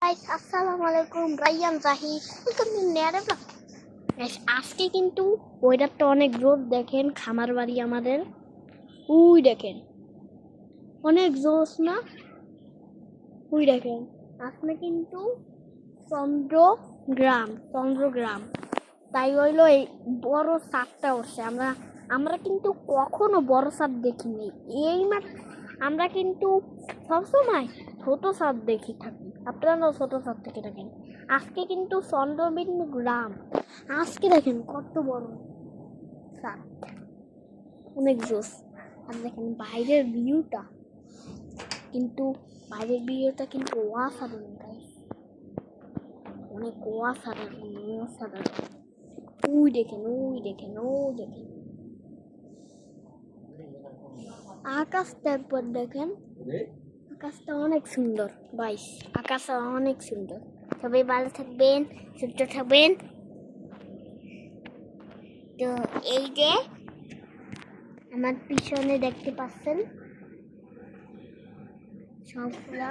Guys, আসসালামু আলাইকুম। Raiyan Zahid, welcome to নেয়ারে ব্লগ। গাইস, আজকে কিন্তু ওয়েদারটা অনেক জোর। দেখেন খামার বাড়ি আমাদের, উই দেখেন অনেক জোস না? উই দেখেন আজকে কিন্তু চন্দ্রগ্রাম তাই হইলো এই বড় সাপটা উঠছে। আমরা কিন্তু কখনো বড় সাপ দেখিনি। এই মাত্র আমরা কিন্তু সবসময় ছোট সাপ দেখি থাকি, আপনারাও ছোট সাপ থেকে থাকেন। আজকে কিন্তু চন্দ্রবিন্দু গ্রাম, আজকে দেখেন কত বড় সাপ, অনেক জোস। আর দেখেন বাইরের ভিউটা কিন্তু অসাধারণ গাইস, অনেক অসাধারণ। ওই দেখেন আকাশটা একবার দেখেন, আকাশটা অনেক সুন্দর গাইস, আকাশটা অনেক সুন্দর। সবাই ভালো থাকবেন, সুস্থ থাকবেন। তো এই যে আমার পিছনে দেখতে পাচ্ছেন সবগুলা